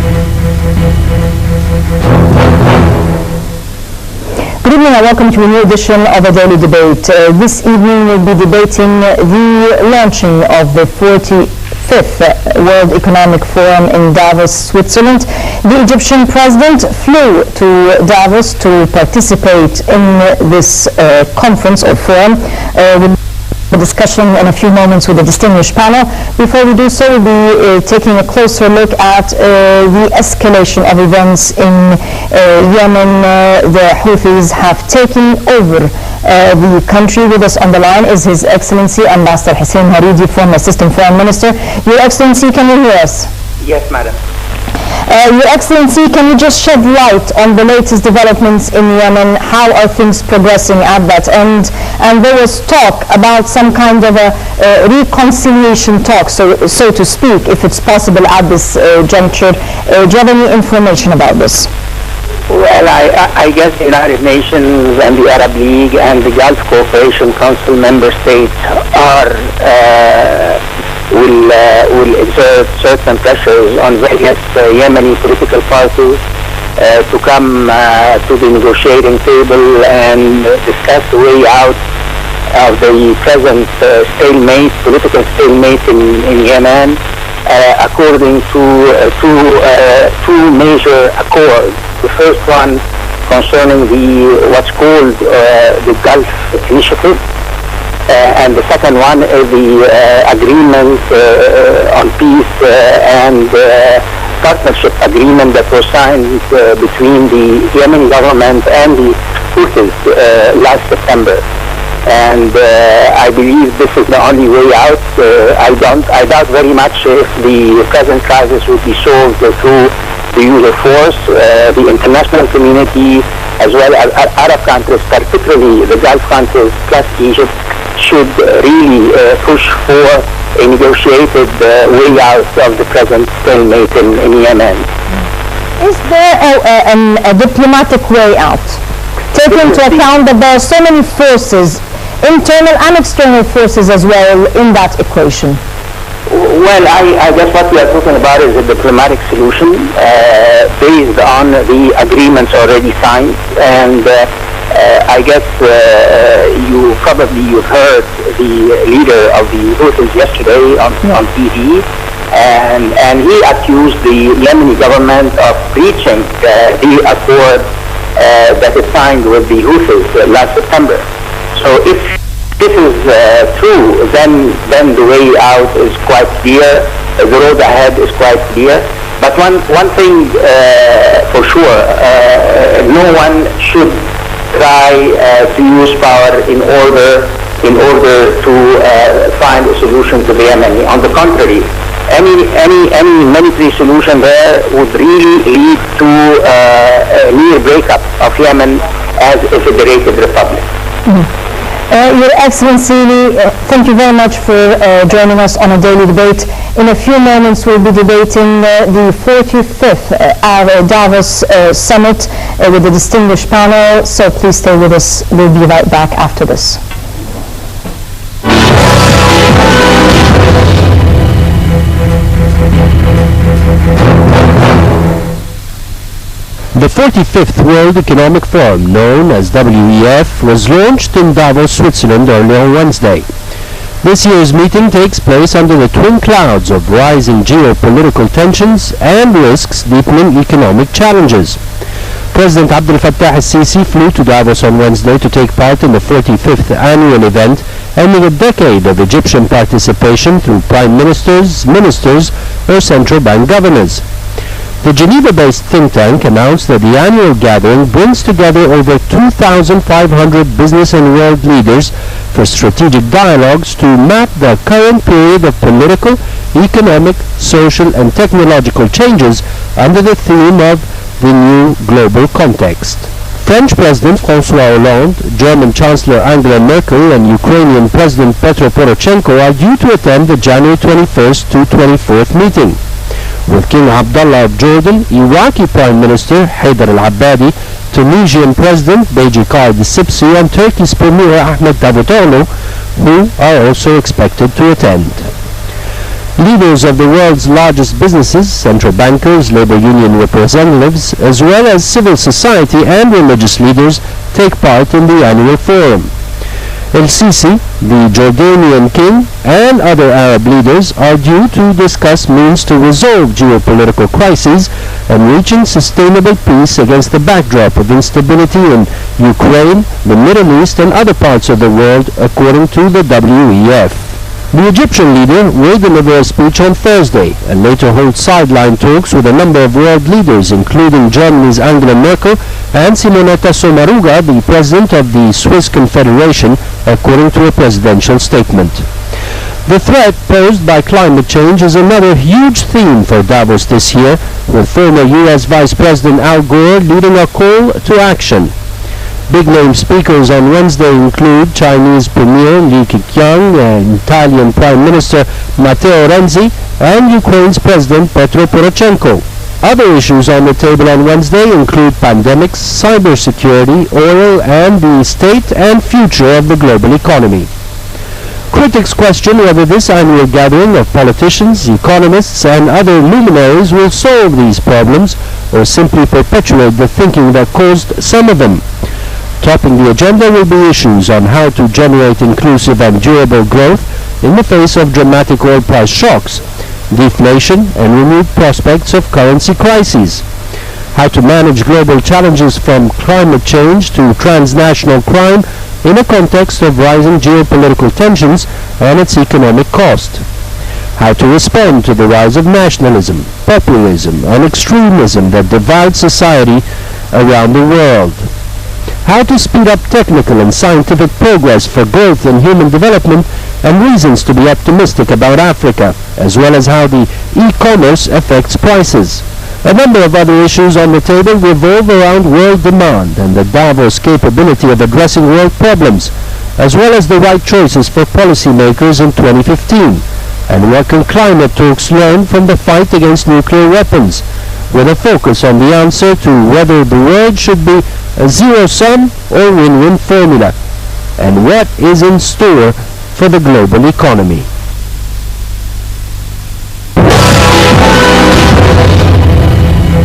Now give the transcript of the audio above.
Good evening and welcome to a new edition of A Daily Debate. This evening we'll be debating the launching of the 45th World Economic Forum in Davos, Switzerland. The Egyptian president flew to Davos to participate in this conference or forum. A discussion in a few moments with a distinguished panel. Before we do so, we'll be taking a closer look at the escalation of events in Yemen. The Houthis have taken over the country. With us on the line is His Excellency Ambassador Hussein Haridi, former Assistant Foreign Minister. Your Excellency, can you hear us? Yes, Madam. Your Excellency, can you just shed light on the latest developments in Yemen? How are things progressing at that end? And there was talk about some kind of a reconciliation talk, so to speak, if it's possible at this juncture. Do you have any information about this? Well, I guess the United Nations and the Arab League and the Gulf Cooperation Council member states will exert certain pressures on various Yemeni political parties to come to the negotiating table and discuss the way out of the present political stalemate in Yemen, according to two major accords. The first one concerning what's called the Gulf Initiative, and the second one is the agreement on peace and partnership agreement that was signed between the Yemeni government and the Houthis last September. And I believe this is the only way out. I doubt very much if the present crisis would be solved through the use of force. The international community, as well as Arab countries, particularly the Gulf countries plus Egypt, should really push for a negotiated way out of the present stalemate in Yemen. Is there a diplomatic way out? Taking into account that there are so many forces, internal and external forces as well, in that equation. Well, I guess what we are talking about is a diplomatic solution based on the agreements already signed, and I guess you've heard the leader of the Houthis yesterday on TV, and he accused the Yemeni government of breaching the accord that it signed with the Houthis last September. So if this is true, then the way out is quite clear. The road ahead is quite clear. But one thing for sure, no one should try to use power in order to find a solution to the Yemeni. On the contrary, any military solution there would really lead to a near breakup of Yemen as a federated republic. Mm-hmm. Your Excellency, thank you very much for joining us on A Daily Debate. In a few moments we'll be debating the 45th Davos Summit with a distinguished panel, so please stay with us. We'll be right back after this. The 45th World Economic Forum, known as WEF, was launched in Davos, Switzerland early on Wednesday. This year's meeting takes place under the twin clouds of rising geopolitical tensions and risks deepening economic challenges. President Abdel Fattah al-Sisi flew to Davos on Wednesday to take part in the 45th annual event, ending a decade of Egyptian participation through prime ministers, ministers, or central bank governors. The Geneva-based think tank announced that the annual gathering brings together over 2,500 business and world leaders for strategic dialogues to map the current period of political, economic, social, and technological changes under the theme of the new global context. French President François Hollande, German Chancellor Angela Merkel, and Ukrainian President Petro Poroshenko are due to attend the January 21st to 24th meeting. With King Abdullah of Jordan, Iraqi Prime Minister Haider al-Abadi, Tunisian President Beji Qaid al-Sibsi, and Turkey's Premier Ahmed Davutoglu, who are also expected to attend. Leaders of the world's largest businesses, central bankers, labor union representatives, as well as civil society and religious leaders take part in the annual forum. El-Sisi, the Jordanian king, and other Arab leaders are due to discuss means to resolve geopolitical crises and reaching sustainable peace against the backdrop of instability in Ukraine, the Middle East, and other parts of the world, according to the WEF. The Egyptian leader will deliver a speech on Thursday and later hold sideline talks with a number of world leaders, including Germany's Angela Merkel and Simonetta Sommaruga, the president of the Swiss Confederation, according to a presidential statement. The threat posed by climate change is another huge theme for Davos this year, with former U.S. Vice President Al Gore leading a call to action. Big-name speakers on Wednesday include Chinese Premier Li Keqiang, Italian Prime Minister Matteo Renzi, and Ukraine's President Petro Poroshenko. Other issues on the table on Wednesday include pandemics, cybersecurity, oil, and the state and future of the global economy. Critics question whether this annual gathering of politicians, economists, and other luminaries will solve these problems or simply perpetuate the thinking that caused some of them. Topping the agenda will be issues on how to generate inclusive and durable growth in the face of dramatic oil price shocks, deflation, and renewed prospects of currency crises. How to manage global challenges from climate change to transnational crime in a context of rising geopolitical tensions and its economic cost. How to respond to the rise of nationalism, populism, and extremism that divide society around the world. How to speed up technical and scientific progress for growth and human development, and reasons to be optimistic about Africa, as well as how the e-commerce affects prices. A number of other issues on the table revolve around world demand and the Davos capability of addressing world problems, as well as the right choices for policymakers in 2015, and what can climate talks learn from the fight against nuclear weapons, with a focus on the answer to whether the world should be a zero-sum or win-win formula, and what is in store for the global economy.